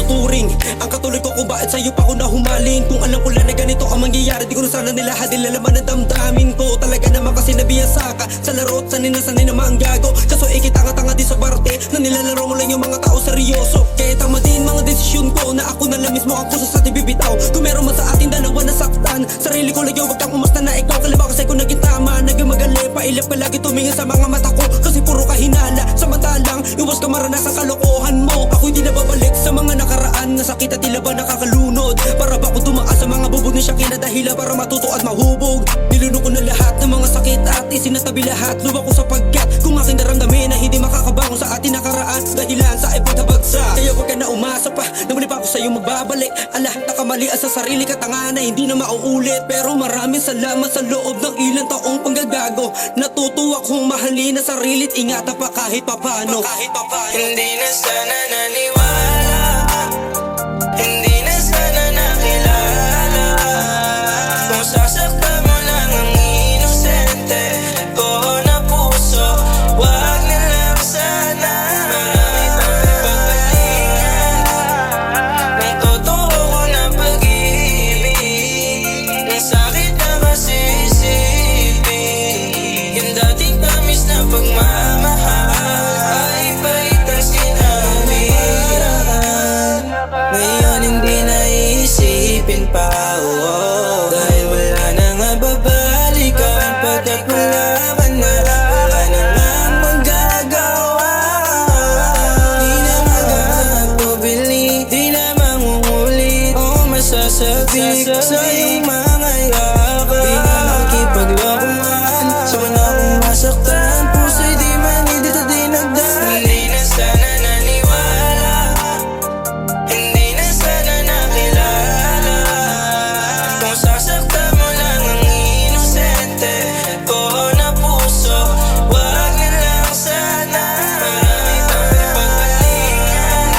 tuturing ang katulad ko kung bakit sa'yo pa ako nahumaling. Kung alam ko lang na ganito ang mangyayari, di ko na sana nilahad nilalaman ang damdamin ko. Talaga naman kasi nabiyasa ka sa laro at sanay na mga gago. Kaso ikitanga-tanga di sa parte na nilalaro mo lang yung mga tao seryoso. Kaya tama din mga desisyon ko na ako na lang mismo ang kusa sa ating bibitaw. Kung meron man sa ating dalawa nasaktan, sarili ko lang yung wag kang umasta na ikaw. Kalabaw kasi kung naging tama, naging magali, pailap ka lagi tumingin sa mga mata ko. Kasi puro kahinala, samantalang iwas ka maranasan kalokohan mo. Ako'y di nababalik sa mga nakaraan na sakit at tila ba nakakalunod. Para ba ko tumaas sa mga bubog ni Shakina dahilan para matuto at mahubog. Niluno ko na lahat ng mga sakit at isinatabi lahat. Luwa ko sapagkat kung aking daramdamin na hindi makakabangon sa ating nakaraan dahilan sa ipon na bagsak. Kaya wag ka na umasa pa na muli pa ako sa'yo magbabalik. Ala, nakamalian sa sarili katanga na hindi na mauulit. Pero maraming salamat sa loob ng ilang taong panggagago. Natuto akong mahalin na sarili't ingatan pa kahit papano. Hindi na sana naniwala, hindi na sana nakilala. Kung sasaktan mo lang ang inosente ko na puso, wag na lang sana. Marami pang pagpalingan ng totoo ko na pag-ibig. Ang sakit na kasi isipin yung dating tamis na pagmamahal ay paitang sinabi. Ngayon hindi na iisipin pa, dahil wala na nga babalikan. Pagkat wala ka na, wala na nga magagawa. Di na magpapabili, di na mangungulit o masasabik sa iyong mga yakap. Di na makipaglakuan sa wala kong masaktan. Puso'y di manidit at di nagdaan. Hindi na sana naniwala, hindi na sana nakilala. Kung sasaktan mo lang ang inosente ko na puso, wag na lang sana. Marami pang pagpalingan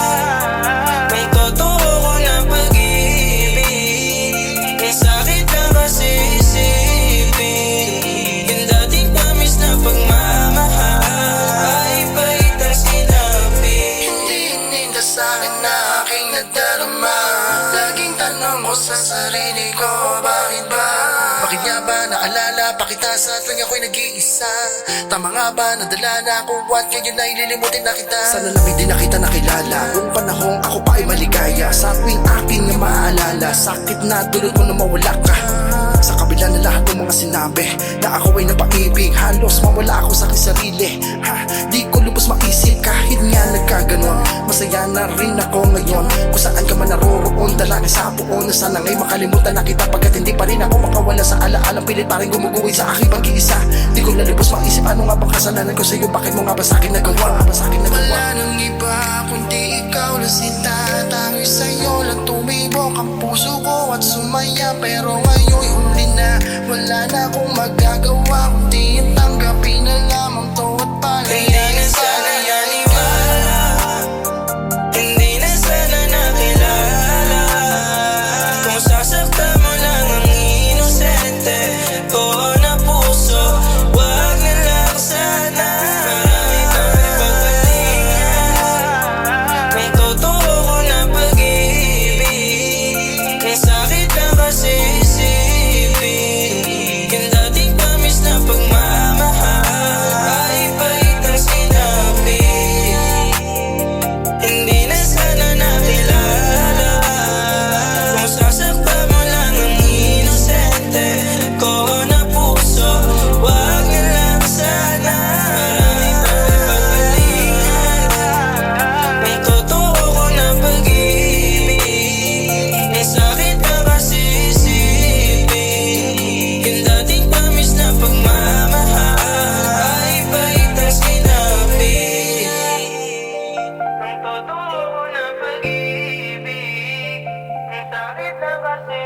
ng totoo ko na pag-ibig. Ang sakit na kasi isipin yung dating tamis na pagmamahal ay paitang sinabi. Hindi na sa'kin na aking nadarama. Laging tanong ko sa sarili ko, bakit ba? Bakit nga ba naalala pa kita sa tuwing ako'y nag-iisa? Tama nga ba nadala na ako at ngayon na ililimutin na kita? Sana lang hindi na kita nakilala kung panahong ako pa ay maligaya. Sa tuwing aking nga maaalala, sakit na dulot ko na mawala ka. Sa kabila na lahat ng mga sinabi na ako ay napaibig, halos mawala ako sa aking sarili. Di ko lubos maisip kahit nga nagkaganon. Masaya na rin ako ngayon kung saan ka man naroroon. Dalangin sa puon na sana nga'y makalimutan na kita. Pagkat hindi pa rin ako makawala sa alaalang pilit pa rin gumuguhit sa aking pag-iisa. Di ko na lubos maisip ano nga bang kasalanan ko sa'yo. Bakit mo nga ba sa'kin nagawa? Wala nang iba kundi ikaw lang sinta. Tango'y sa'yo lang tumibok ang puso ko at sumaya. Pero ngayon'y huli na, wala na akong magagawa kundi yung tanggapin na lamang to at palayain. Hindi na sana naniwala, hindi na sana nakilala. Kung sasaktan mo lang ang inosente ko na puso, wag na lang sana. Marami pang pagpalingan ng totoo ko na pag-ibig. Ang sakit na kasi isipin yung dating tamis na pagmamahal ay paitang sinabi. Hindi na sana nakilala. Kung sasaktan mo lang ang inosente ko na puso, wag na lang sana. Marami pang pagpalingan ng totoo ko na pag-ibig. Ang sakit na kasi isipin yung dating tamis na pagmamahal ay paitang sinabi. Ang totoo ko na pag-ibig, ang sakit na kasi